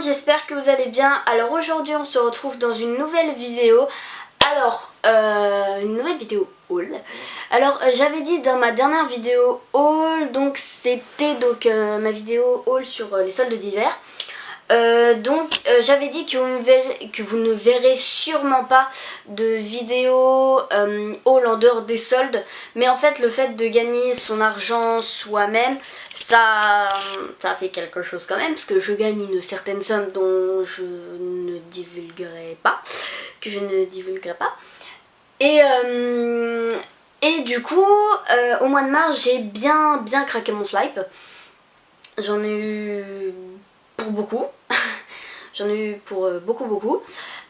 monde, j'espère que vous allez bien. Alors aujourd'hui on se retrouve dans une nouvelle vidéo. Alors, une nouvelle vidéo haul. Alors j'avais dit dans ma dernière vidéo haul, donc c'était ma vidéo haul sur les soldes d'hiver. J'avais dit que vous ne verrez sûrement pas de vidéo haul en dehors des soldes, mais en fait le fait de gagner son argent soi-même, ça fait quelque chose quand même, parce que je gagne une certaine somme dont je ne divulguerai pas, et du coup au mois de mars j'ai bien craqué mon slip. J'en ai eu pour beaucoup. J'en ai eu pour beaucoup.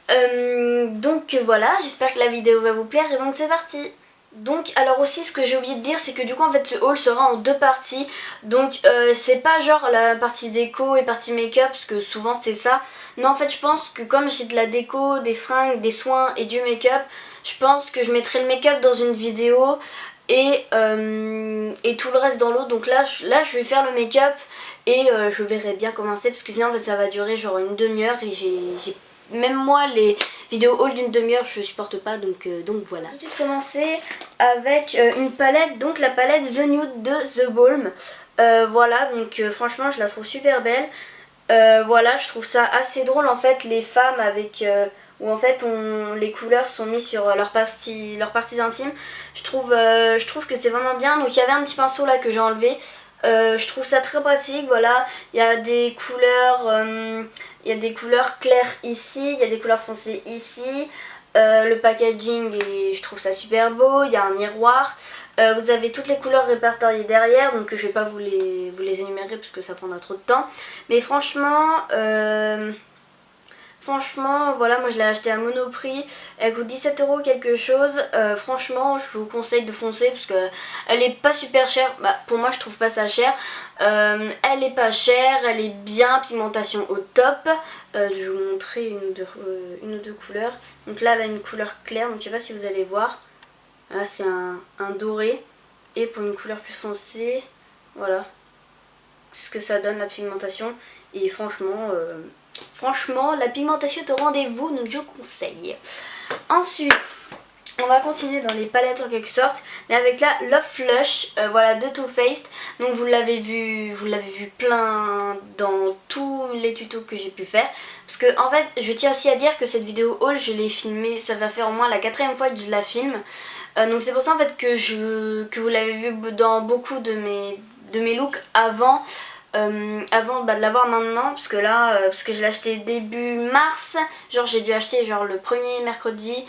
Donc voilà, j'espère que la vidéo va vous plaire et donc c'est parti. Donc alors aussi ce que j'ai oublié de dire, c'est que du coup en fait ce haul sera en deux parties. Donc c'est pas genre la partie déco et partie make-up, parce que souvent c'est ça. Non, en fait je pense que comme j'ai de la déco, des fringues, des soins et du make-up, je pense que je mettrai le make-up dans une vidéo et tout le reste dans l'autre. Donc là je vais faire le make-up et je verrai bien commencer, parce que sinon en fait ça va durer genre une demi-heure et j'ai même moi les vidéos haul d'une demi-heure je supporte pas, donc voilà. Tout de suite commencer avec une palette, donc la palette The Nude de The Balm. Voilà, donc franchement je la trouve super belle. Voilà, je trouve ça assez drôle en fait, les femmes avec où en fait les couleurs sont mises sur leurs parties intimes. Je trouve que c'est vraiment bien. Donc il y avait un petit pinceau là que j'ai enlevé. Je trouve ça très pratique. Voilà, il y a des couleurs claires ici, il y a des couleurs foncées ici. Le packaging, et je trouve ça super beau. Il y a un miroir. Vous avez toutes les couleurs répertoriées derrière, donc je vais pas vous les énumérer parce que ça prendra trop de temps. Mais franchement, voilà, moi je l'ai acheté à Monoprix, elle coûte 17 € quelque chose. Franchement, je vous conseille de foncer parce que elle est pas super chère. Bah, pour moi, je trouve pas ça cher. Elle est pas chère, elle est bien, pigmentation au top. Je vais vous montrer une ou deux couleurs. Donc là, elle a une couleur claire, donc je sais pas si vous allez voir. Là, c'est un doré. Et pour une couleur plus foncée, voilà ce que ça donne la pigmentation. Et franchement, la pigmentation est au rendez-vous, donc je conseille. Ensuite, on va continuer dans les palettes en quelque sorte, mais avec la Love Flush, voilà, de Too Faced. Donc vous l'avez vu plein dans tous les tutos que j'ai pu faire. Parce que en fait, je tiens aussi à dire que cette vidéo haul, je l'ai filmée, ça va faire au moins la 4e fois que je la filme. Donc c'est pour ça en fait que vous l'avez vu dans beaucoup de mes looks avant. De l'avoir maintenant, parce que là parce que je l'ai acheté début mars, genre j'ai dû acheter genre le premier mercredi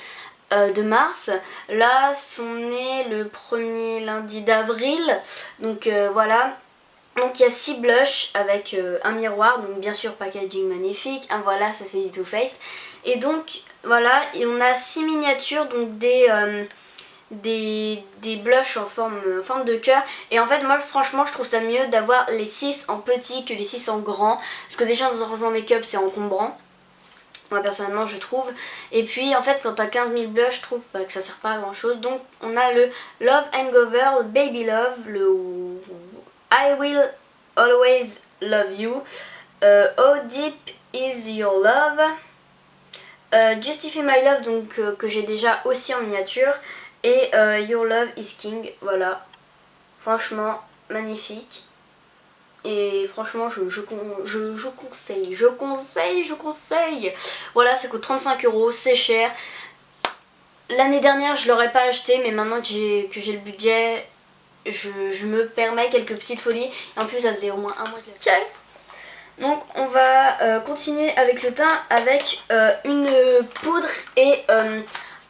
de mars. Là on est le premier lundi d'avril, donc voilà. Donc il y a 6 blushs avec un miroir, donc bien sûr packaging magnifique, voilà, ça c'est du Too Faced. Et donc voilà, et on a 6 miniatures, donc des blushs en forme de cœur. Et en fait moi franchement je trouve ça mieux d'avoir les 6 en petit que les 6 en grand, parce que déjà dans un rangement make-up c'est encombrant, moi personnellement je trouve. Et puis en fait quand t'as 15 000 blushs, je trouve que ça sert pas à grand chose. Donc on a le Love Hangover, le Baby Love, le I Will Always Love You, How Deep Is Your Love, Justify My Love, donc que j'ai déjà aussi en miniature, et Your Love is King. Voilà, franchement magnifique. Et franchement je conseille. Voilà, ça coûte 35 €, c'est cher. L'année dernière je l'aurais pas acheté, mais maintenant que j'ai le budget, je me permets quelques petites folies. Et en plus ça faisait au moins un mois que je l'avais. Donc on va continuer avec le teint, avec une poudre et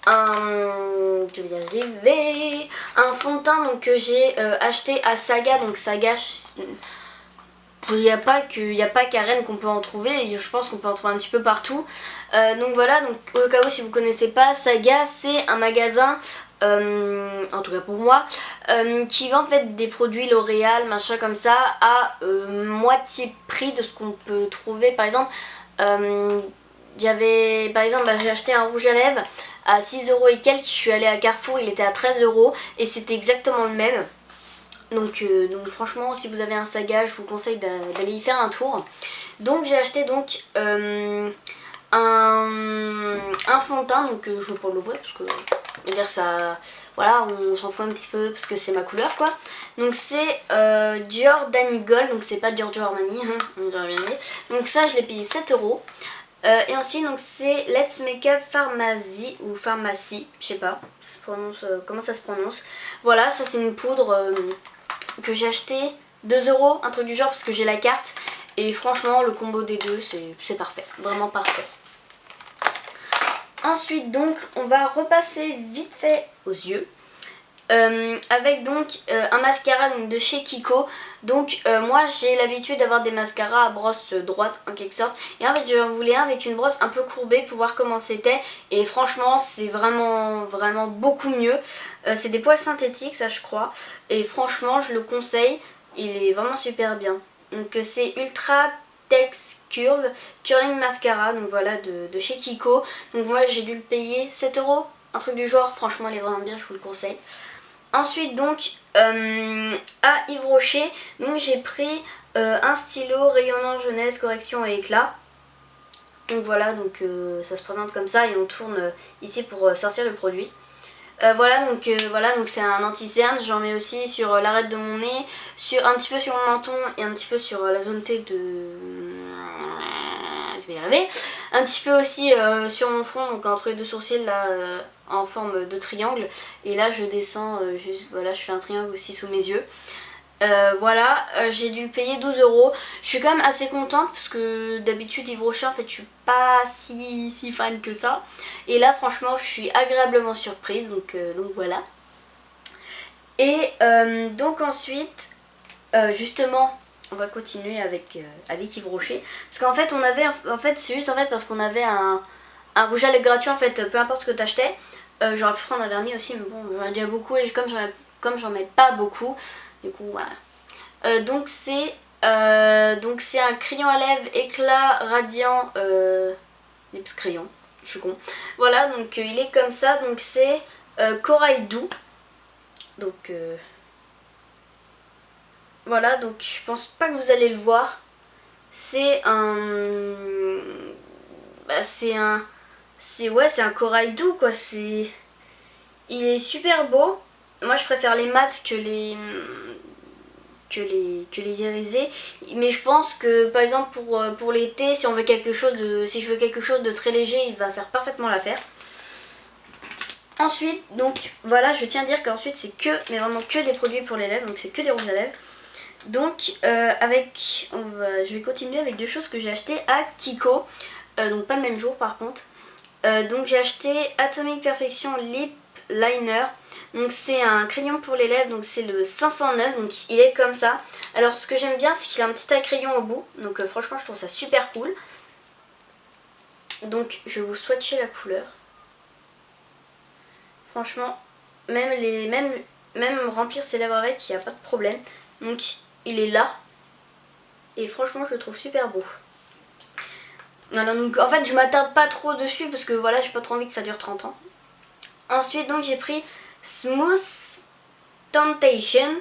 je vais y arriver, un fond de teint donc, que j'ai acheté à Saga. Donc Saga, il n'y a pas qu'à Rennes qu'on peut en trouver, je pense qu'on peut en trouver un petit peu partout. Donc voilà, donc au cas où si vous connaissez pas, Saga c'est un magasin, en tout cas pour moi, qui vend en fait des produits L'Oréal, machin comme ça, à moitié prix de ce qu'on peut trouver. Par exemple, j'ai acheté un rouge à lèvres à 6 € et quelques, je suis allée à Carrefour, il était à 13 € et c'était exactement le même. Donc franchement, si vous avez un Saga, je vous conseille d'aller y faire un tour. Donc j'ai acheté donc un fond de teint, donc je vais pas l'ouvrir parce que je veux dire ça, voilà, on s'en fout un petit peu parce que c'est ma couleur quoi. Donc c'est Dior Danny Gold, donc c'est pas Giorgio Armani, on va revenir. Donc ça je l'ai payé 7 euros. Et ensuite donc c'est Let's Make Up Pharmacy ou Pharmacie, je sais pas comment ça se prononce. Voilà, ça c'est une poudre que j'ai acheté 2 euros, un truc du genre parce que j'ai la carte. Et franchement le combo des deux c'est parfait, vraiment parfait. Ensuite donc on va repasser vite fait aux yeux. Avec donc un mascara donc, de chez Kiko. Donc moi j'ai l'habitude d'avoir des mascaras à brosse droite en quelque sorte. Et en fait je voulais un avec une brosse un peu courbée pour voir comment c'était. Et franchement c'est vraiment beaucoup mieux. C'est des poils synthétiques ça je crois. Et franchement je le conseille. Il est vraiment super bien. Donc c'est Ultra Tex Curve Curling Mascara. Donc voilà de chez Kiko. Donc moi j'ai dû le payer 7 euros. Un truc du genre. Franchement il est vraiment bien, je vous le conseille. Ensuite donc à Yves Rocher, donc j'ai pris un stylo rayonnant jeunesse, correction et éclat. Donc voilà, donc ça se présente comme ça et on tourne ici pour sortir le produit. Voilà donc c'est un anti-cerne, j'en mets aussi sur l'arête de mon nez, un petit peu sur mon menton et un petit peu sur la zone T de... je vais y arriver. Un petit peu aussi sur mon front, donc entre les deux sourcils là en forme de triangle. Et là je descends juste, voilà, je fais un triangle aussi sous mes yeux. Voilà, j'ai dû le payer 12 euros. Je suis quand même assez contente parce que d'habitude Yves Rocher en fait je suis pas si fan que ça. Et là franchement je suis agréablement surprise, donc voilà. Et donc ensuite justement on va continuer avec Yves Rocher. Parce qu'en fait on avait, c'est juste en fait parce qu'on avait un rouge à lèvres gratuit en fait, peu importe ce que t'achetais. J'aurais pu prendre un vernis aussi mais bon j'en ai déjà beaucoup et comme j'en mets pas beaucoup. Du coup voilà. Donc c'est un crayon à lèvres éclat radiant lips crayon, je suis con. Voilà donc il est comme ça, donc c'est corail doux. Donc voilà, donc je pense pas que vous allez le voir. C'est c'est un corail doux quoi, il est super beau. Moi je préfère les mats que les irisés, mais je pense que par exemple pour l'été, si je veux quelque chose de très léger, il va faire parfaitement l'affaire. Ensuite donc voilà, je tiens à dire qu'ensuite c'est mais vraiment que des produits pour les lèvres, donc c'est que des rouges à lèvres. Donc je vais continuer avec deux choses que j'ai achetées à Kiko, donc pas le même jour par contre. Donc j'ai acheté Atomic Perfection Lip Liner. Donc c'est un crayon pour les lèvres, donc c'est le 509, donc il est comme ça. Alors ce que j'aime bien c'est qu'il a un petit crayon au bout, donc franchement je trouve ça super cool. Donc je vais vous swatcher la couleur. Franchement, même remplir ses lèvres avec, il n'y a pas de problème. Donc il est là, et franchement je le trouve super beau. Voilà, donc en fait je m'attarde pas trop dessus parce que voilà, j'ai pas trop envie que ça dure 30 ans. Ensuite donc j'ai pris Smooth Temptation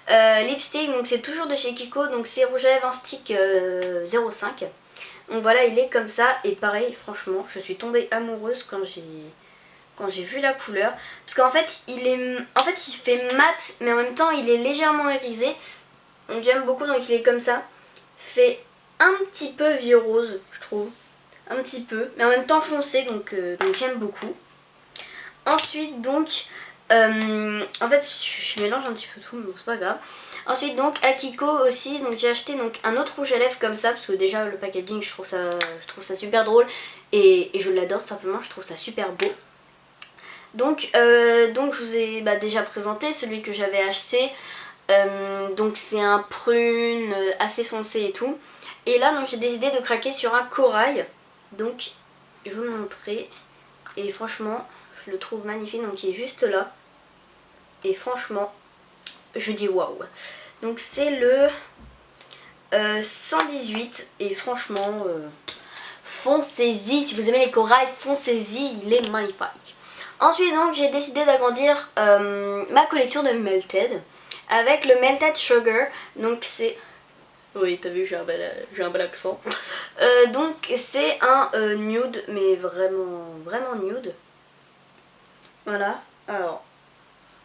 lipstick, donc c'est toujours de chez Kiko, donc c'est rouge à lèvres en stick 0,5. Donc voilà, il est comme ça et pareil, franchement je suis tombée amoureuse quand j'ai vu la couleur, parce qu'en fait il fait mat mais en même temps il est légèrement irisé, donc j'aime beaucoup. Donc il est comme ça, fait un petit peu vieux rose je trouve, un petit peu, mais en même temps foncé, donc j'aime beaucoup. Ensuite donc en fait je mélange un petit peu tout mais bon c'est pas grave. Ensuite donc à Kiko aussi, donc j'ai acheté donc un autre rouge à lèvres comme ça, parce que déjà le packaging je trouve ça super drôle et je l'adore simplement, je trouve ça super beau. Donc je vous ai déjà présenté celui que j'avais acheté. Donc c'est un prune assez foncé et tout. Et là donc j'ai décidé de craquer sur un corail. Donc je vais vous le montrer. Et franchement je le trouve magnifique, donc il est juste là. Et franchement je dis waouh. Donc c'est le 118 et franchement foncez-y, si vous aimez les corails, foncez-y, il est magnifique. Ensuite donc j'ai décidé d'agrandir ma collection de Melted. avec le Melted Sugar. Donc c'est... Oui, t'as vu, j'ai un bel accent. Donc c'est un nude, mais vraiment nude. Voilà, alors...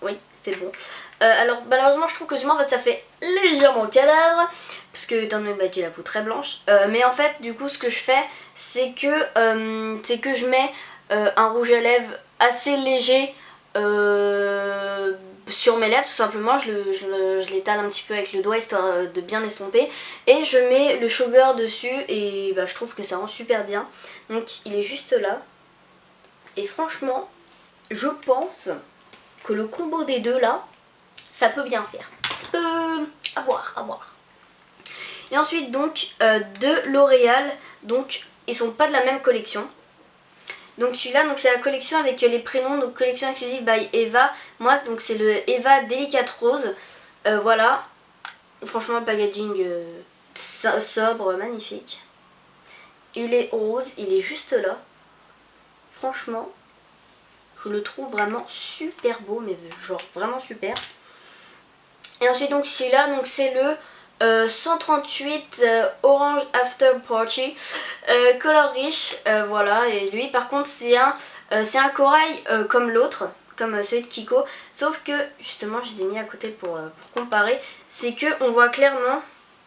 Oui, c'est bon. Alors malheureusement je trouve que du moins en fait ça fait légèrement cadavre parce que étant donné que j'ai la peau très blanche. Mais en fait du coup ce que je fais c'est que je mets un rouge à lèvres assez léger sur mes lèvres tout simplement. Je l'étale un petit peu avec le doigt histoire de bien estomper. Et je mets le sugar dessus et bah, je trouve que ça rend super bien. Donc il est juste là. Et franchement je pense que le combo des deux là, ça peut bien faire. Ça peut... à voir. Et ensuite donc de L'Oréal, donc ils sont pas de la même collection. Donc celui-là, donc c'est la collection avec les prénoms, donc collection exclusive by Eva. Moi donc c'est le Eva Delicate Rose. Voilà. Franchement le packaging sobre, magnifique. Il est rose, il est juste là. Franchement, je le trouve vraiment super beau, mais genre vraiment super. Et ensuite donc celui-là, donc c'est le 138 Orange After Party color riche, voilà. Et lui par contre c'est un corail comme l'autre, comme celui de Kiko, sauf que justement je les ai mis à côté pour comparer. C'est que on voit clairement,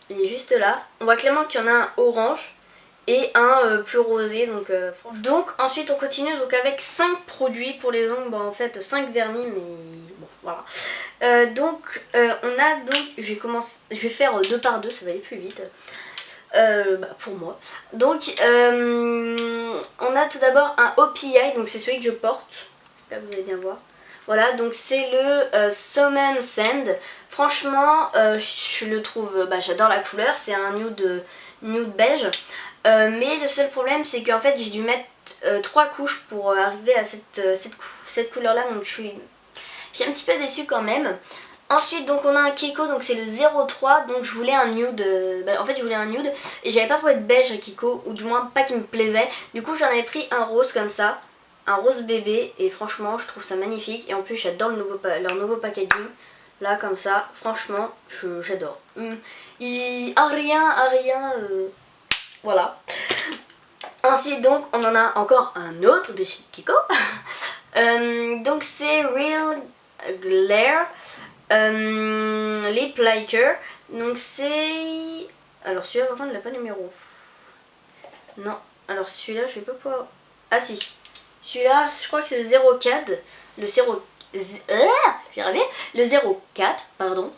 il est juste là, on voit clairement qu'il y en a un orange et un plus rosé, donc ensuite on continue donc avec 5 produits pour les ongles. Bon, en fait 5 vernis, mais bon voilà. On a donc, je vais faire 2 par 2, ça va aller plus vite pour moi. Donc on a tout d'abord un OPI, donc c'est celui que je porte, là vous allez bien voir. Voilà, donc c'est le Summon Sand. Franchement je le trouve, j'adore la couleur, c'est un nude beige. Mais le seul problème c'est qu'en fait j'ai dû mettre 3 couches pour arriver à cette couleur là, donc je suis un petit peu déçue quand même. Ensuite donc on a un Kiko, donc c'est le 03, donc je voulais un nude, en fait je voulais un nude et j'avais pas trouvé de beige à Kiko, ou du moins pas qui me plaisait. Du coup j'en avais pris un rose comme ça, un rose bébé, et franchement je trouve ça magnifique. Et en plus j'adore leur nouveau packaging, là comme ça, franchement j'adore. Voilà. Ensuite donc on en a encore un autre de chez Kiko. Donc c'est Real Glare Lip Liker. Donc c'est... Alors celui-là par contre il n'a pas de numéro. Non, alors celui-là je vais pas pouvoir... Ah si, celui-là je crois que c'est le 04. Le 0... J'y arrivé. Le 04, pardon.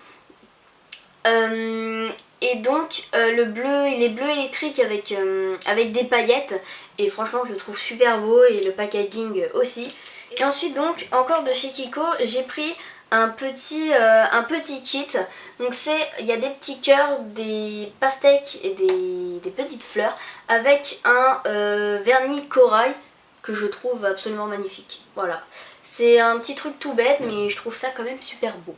Et donc le bleu, il est bleu électrique avec des paillettes. Et franchement je le trouve super beau, et le packaging aussi. Et ensuite donc encore de chez Kiko, j'ai pris un petit kit. Donc il y a des petits cœurs, des pastèques et des petites fleurs avec un vernis corail que je trouve absolument magnifique. Voilà, c'est un petit truc tout bête, mais je trouve ça quand même super beau.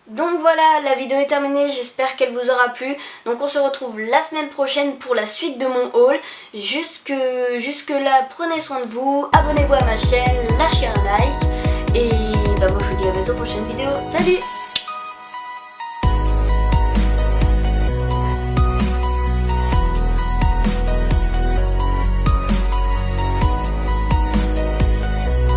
Donc voilà, la vidéo est terminée, j'espère qu'elle vous aura plu. Donc on se retrouve la semaine prochaine pour la suite de mon haul. Jusque là, prenez soin de vous, abonnez-vous à ma chaîne, lâchez un like. Et moi je vous dis à bientôt pour une prochaine vidéo. Salut!